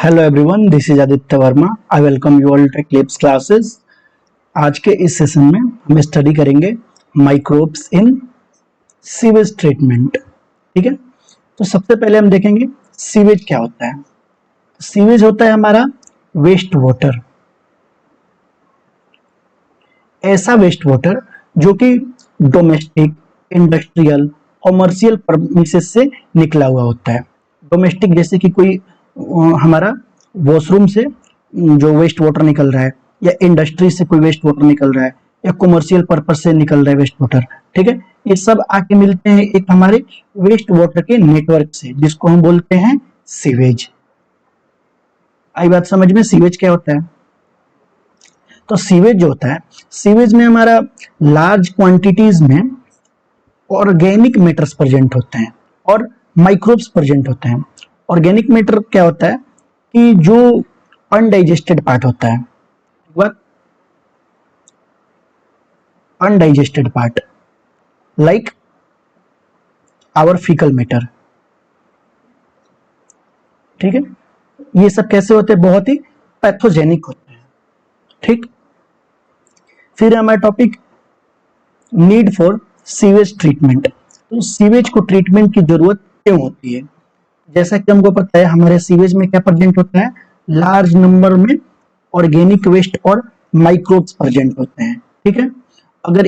Hello everyone, this is Aditya Verma. I welcome you all to Eclipse classes. आज के इस session में हम स्टडी करेंगे माइक्रोब्स इन सीवेज ट्रीटमेंट। ठीक है, तो सबसे पहले हम देखेंगे सीवेज क्या होता है। सीवेज होता है हमारा वेस्ट वाटर, ऐसा वेस्ट वाटर जो कि डोमेस्टिक, इंडस्ट्रियल, कॉमर्शियल परमिसेस से निकला हुआ होता है। डोमेस्टिक जैसे कि कोई हमारा वॉशरूम से जो वेस्ट वाटर निकल रहा है, या इंडस्ट्री से कोई वेस्ट वाटर निकल रहा है, या कॉमर्शियल पर्पज से निकल रहा है वेस्ट वाटर। ठीक है, ये सब आके मिलते हैं एक हमारे वेस्ट वाटर के नेटवर्क से, जिसको हम बोलते हैं सीवेज। आई बात समझ में? सीवेज क्या होता है? तो सीवेज जो होता है, सीवेज में हमारा लार्ज क्वांटिटीज में ऑर्गेनिक मैटर्स प्रेजेंट होते हैं और माइक्रोब्स प्रेजेंट होते हैं। ऑर्गेनिक मैटर क्या होता है कि जो अनडाइजेस्टेड पार्ट होता है, undigested part like our fecal matter. ठीक है, ये सब कैसे होते हैं? बहुत ही पैथोजेनिक होते हैं। ठीक, फिर हमारा topic need for sewage treatment. तो सीवेज को ट्रीटमेंट की जरूरत क्यों होती है? जैसा कि हमको पता है, हमारे सीवेज में क्या प्रेजेंट होता है? लार्ज नंबर में ऑर्गेनिक वेस्ट और माइक्रोब्स प्रेजेंट होते हैं। ठीक है, अगर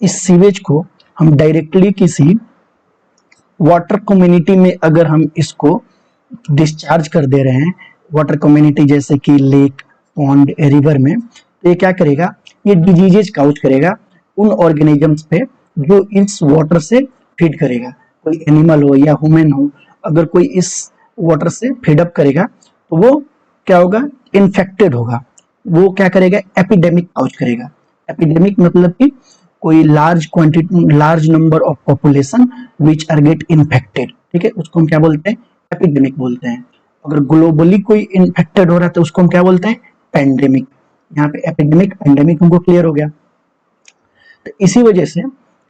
इस सीवेज को हम डायरेक्टली किसी वाटर कम्युनिटी में अगर हम इसको डिस्चार्ज कर दे रहे हैं, वाटर कम्युनिटी जैसे कि लेक, पॉन्ड, रिवर में, तो ये क्या करेगा? ये डिजीजेज काउज करेगा उन ऑर्गेनिजम्स पे जो इस वाटर से फीड करेगा। कोई एनिमल हो या ह्यूमन हो, अगर कोई इस वाटर से फीडअप करेगा तो वो क्या होगा? इन्फेक्टेड होगा। वो क्या करेगा? एपिडेमिक काउज करेगा। एपिडेमिक मतलब कि कोई large quantity, large number of population which are get infected. ठीक है, उसको हम क्या बोलते हैं? एपिडेमिक बोलते हैं। अगर ग्लोबली कोई इन्फेक्टेड हो रहा है तो उसको हम क्या बोलते हैं? पैंडेमिक। यहाँ पे एपिडेमिक, पैंडेमिक हमको क्लियर हो गया। तो इसी वजह से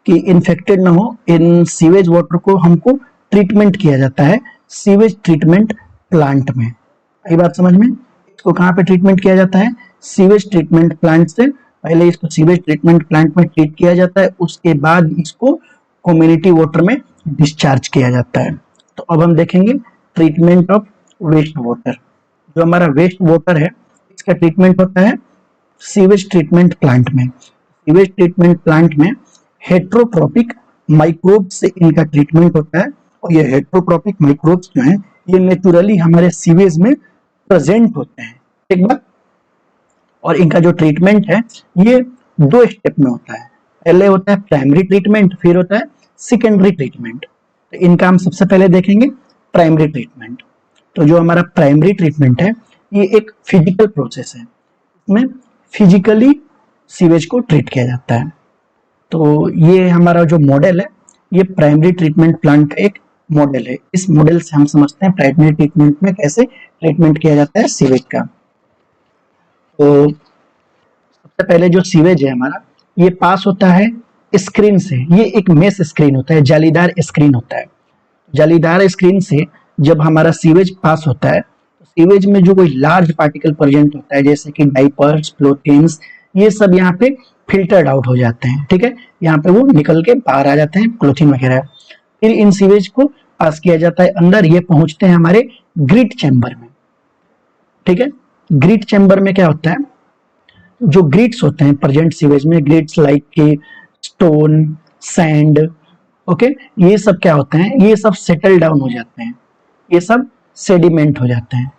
कि इन्फेक्टेड ना हो, इन सीवेज वाटर को हमको ट्रीटमेंट किया जाता है सीवेज ट्रीटमेंट प्लांट में। ये बात समझ में? इसको कहाँ पे ट्रीटमेंट किया जाता है? सीवेज ट्रीटमेंट प्लांट से पहले इसको सीवेज ट्रीटमेंट प्लांट में ट्रीट किया जाता है, उसके बाद इसको कम्युनिटी वाटर में डिस्चार्ज किया जाता है। तो अब हम देखेंगे ट्रीटमेंट ऑफ वेस्ट वाटर। जो हमारा वेस्ट वाटर है, इसका ट्रीटमेंट होता है सीवेज ट्रीटमेंट प्लांट में। सीवेज ट्रीटमेंट प्लांट में हेट्रोट्रोपिक माइक्रोब से इनका ट्रीटमेंट होता है, और ये हेट्रोट्रोपिक माइक्रोब्स जो हैं ये नेचुरली हमारे सीवेज में प्रेजेंट होते हैं। एक बात, और इनका जो ट्रीटमेंट है ये 2 स्टेप में होता है। पहले होता है प्राइमरी ट्रीटमेंट, फिर होता है सेकेंडरी ट्रीटमेंट। तो इनका हम सबसे पहले देखेंगे प्राइमरी ट्रीटमेंट। तो जो हमारा प्राइमरी ट्रीटमेंट है ये एक फिजिकल प्रोसेस है, इसमें फिजिकली सीवेज को ट्रीट किया जाता है। तो ये हमारा जो मॉडल है ये प्राइमरी ट्रीटमेंट प्लांट का एक मॉडल है। इस मॉडल से हम समझते हैं प्राइमरी ट्रीटमेंट में कैसे ट्रीटमेंट किया जाता है सीवेज का। तो सबसे पहले जो सीवेज है हमारा, ये पास होता है स्क्रीन से। ये एक मेश स्क्रीन होता है, जालीदार स्क्रीन होता है। जालीदार स्क्रीन से जब हमारा सीवेज पास होता है तो सीवेज में जो कोई लार्ज पार्टिकल प्रेजेंट होता है, जैसे कि डाइपर्स, फ्लोटिन्स, ये सब यहाँ पे फिल्टर्ड आउट हो जाते हैं। ठीक है, यहाँ पे वो निकल के बाहर आ जाते हैं, क्लोथिन वगैरह। फिर इन सीवेज को पास किया जाता है अंदर, ये पहुंचते हैं हमारे ग्रिट चैम्बर में। ठीक है, ग्रिट चैम्बर में क्या होता है? जो ग्रिट्स होते हैं प्रेजेंट सीवेज में, ग्रिट्स लाइक के स्टोन, सैंड, ओके, ये सब क्या होते हैं? ये सब सेटल डाउन हो जाते हैं, ये सब सेडिमेंट हो जाते हैं।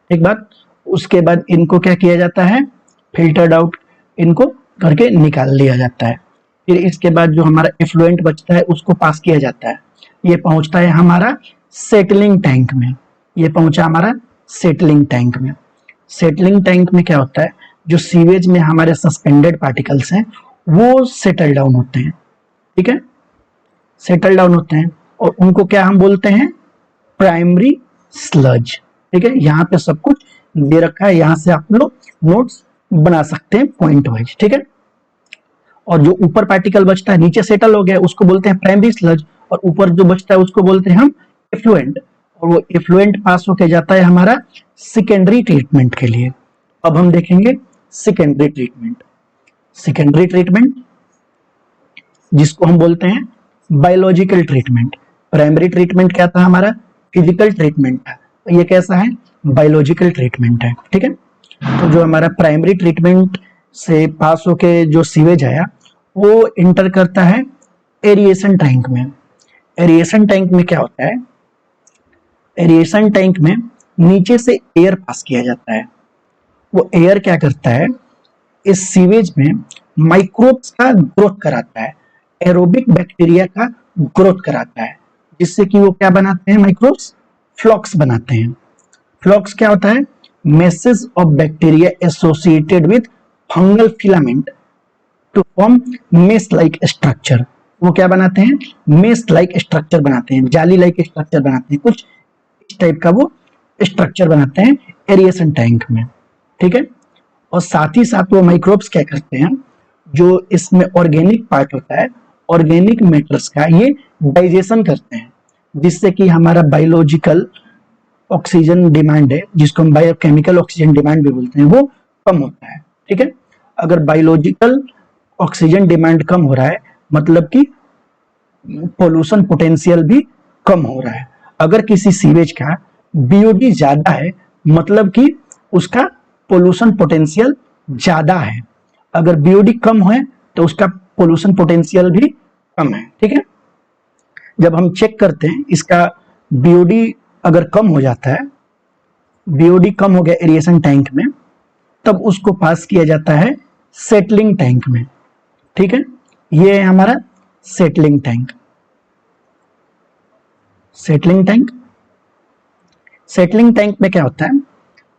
एक बात, उसके बाद इनको क्या किया जाता है? फिल्टर्ड आउट, इनको करके निकाल लिया जाता है। फिर इसके बाद जो हमारा एफ्लुएंट बचता है उसको पास किया जाता है। ये पहुंचता है हमारा सेटलिंग टैंक में। ये पहुंचा हमारा सेटलिंग टैंक में। सेटलिंग टैंक में क्या होता है? जो सीवेज में हमारे सस्पेंडेड पार्टिकल्स हैं वो सेटल डाउन होते हैं। ठीक है, सेटल डाउन होते हैं, और उनको क्या हम बोलते हैं? Primary sludge. ठीक है, यहाँ पे सब कुछ दे रखा है, यहाँ से आप लोग नोट्स बना सकते हैं पॉइंट वाइज। ठीक है, और जो ऊपर पार्टिकल बचता है, नीचे सेटल हो गया, उसको बोलते हैं प्राइमरी स्लज, और ऊपर जो बचता है उसको बोलते हैं हम एफ्लुएंट। और वो इफ्लुएंट पास होके जाता है हमारा सेकेंडरी ट्रीटमेंट के लिए। अब हम देखेंगे सेकेंडरी ट्रीटमेंट। सेकेंडरी ट्रीटमेंट जिसको हम बोलते हैं बायोलॉजिकल ट्रीटमेंट। प्राइमरी ट्रीटमेंट क्या था हमारा, फिजिकल ट्रीटमेंट था, ये कैसा है, बायोलॉजिकल ट्रीटमेंट है। ठीक है, तो जो हमारा प्राइमरी ट्रीटमेंट से पास होके जो सीवेज आया वो इंटर करता है एरिएशन टैंक में। एरिएशन टैंक में क्या होता है, एरिएशन टैंक में नीचे से एयर पास किया जाता है। वो एयर क्या करता है, इस सीवेज में माइक्रोब्स का ग्रोथ कराता है, एरोबिक बैक्टीरिया का ग्रोथ कराता है, जिससे कि वो क्या बनाते हैं, माइक्रोब्स फ्लॉक्स बनाते हैं। फ्लॉक्स क्या होता है, masses of bacteria associated with fungal filament to form mesh like structure. वो क्या बनाते हैं, मेस लाइक स्ट्रक्चर बनाते हैं, जाली लाइक स्ट्रक्चर बनाते हैं, कुछ इस टाइप का वो स्ट्रक्चर बनाते हैं एरिएशन टैंक में। ठीक है, और साथ ही साथ वो माइक्रोब्स क्या करते हैं, जो इसमें ऑर्गेनिक पार्ट होता है, ऑर्गेनिक मैटर्स का ये डाइजेशन करते हैं, जिससे कि हमारा बायोलॉजिकल ऑक्सीजन डिमांड है, जिसको हम बायोकेमिकल ऑक्सीजन डिमांड भी बोलते हैं, वो कम होता है। ठीक है, अगर बायोलॉजिकल ऑक्सीजन डिमांड कम हो रहा है मतलब कि पोल्यूशन पोटेंशियल भी कम हो रहा है। अगर किसी सीवेज का बीओडी ज्यादा है मतलब कि उसका पोल्यूशन पोटेंशियल ज्यादा है, अगर बीओडी कम है तो उसका पोल्यूशन पोटेंशियल भी कम है। ठीक है, जब हम चेक करते हैं इसका बीओडी अगर कम हो जाता है, बीओडी कम हो गया एरिएशन टैंक में, तब उसको पास किया जाता है सेटलिंग टैंक में। ठीक है, ये है हमारा settling tank. Settling tank, settling tank में क्या होता है,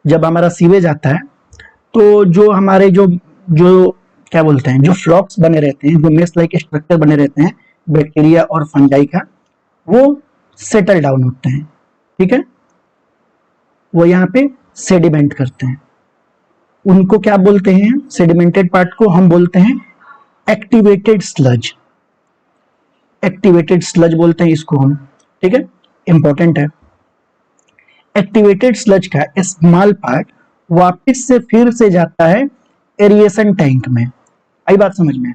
जब हमारा सीवेज आता है तो जो हमारे जो जो क्या बोलते हैं, जो फ्लॉक्स बने रहते हैं, जो मेस लाइक स्ट्रक्चर बने रहते हैं बैक्टीरिया और फंजाई का, वो सेटल डाउन होते हैं। ठीक है, वो यहाँ पे सेडिमेंट करते हैं। उनको क्या बोलते हैं, सेडिमेंटेड पार्ट को हम बोलते हैं एक्टिवेटेड स्लज। एक्टिवेटेड स्लज बोलते हैं इसको हम। ठीक है, इंपॉर्टेंट है। एक्टिवेटेड स्लज का स्मॉल पार्ट वापस से फिर से जाता है एरिएशन टैंक में। आई बात समझ में,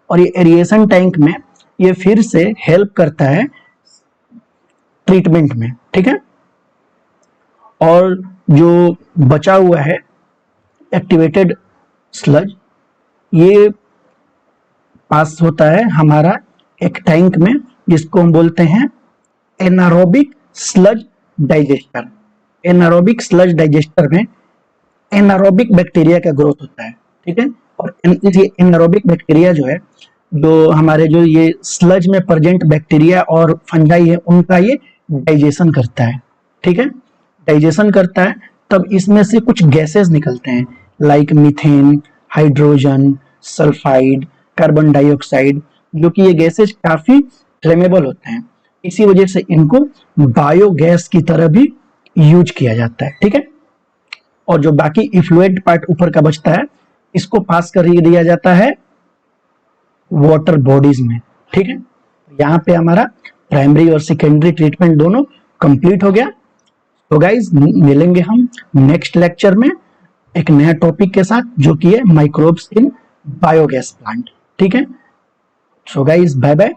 और ये एरिएशन टैंक में ये फिर से हेल्प करता है ट्रीटमेंट में। ठीक है, और जो बचा हुआ है एक्टिवेटेड स्लज, ये पास होता है हमारा एक टैंक में जिसको हम बोलते हैं anaerobic sludge digester. Anaerobic sludge digester में एनारोबिक बैक्टीरिया का ग्रोथ होता है। ठीक है, और ये एनारोबिक बैक्टीरिया जो है, जो हमारे जो ये स्लज में प्रेजेंट बैक्टीरिया और फंजाई है, उनका ये डाइजेशन करता है। ठीक है, डाइजेशन करता है, तब इसमें से कुछ गैसेस निकलते हैं like methane, hydrogen, sulphide, carbon dioxide, जो कि ये गैसेस काफी फ्लेमेबल होते हैं। इसी वजह से इनको बायोगैस की तरह भी यूज किया जाता है। ठीक है, और जो बाकी इफ्लुएंट पार्ट ऊपर का बचता है, इसको पास कर दिया जाता है वाटर बॉडीज में। ठीक है, यहाँ पे हमारा प्राइमरी और सेकेंडरी ट्रीटमेंट दोनों कंप्लीट हो गया। तो गाइज मिलेंगे हम नेक्स्ट लेक्चर में एक नया टॉपिक के साथ, जो कि है माइक्रोब्स इन बायोगैस प्लांट। ठीक है, सो गाइज बाय बाय।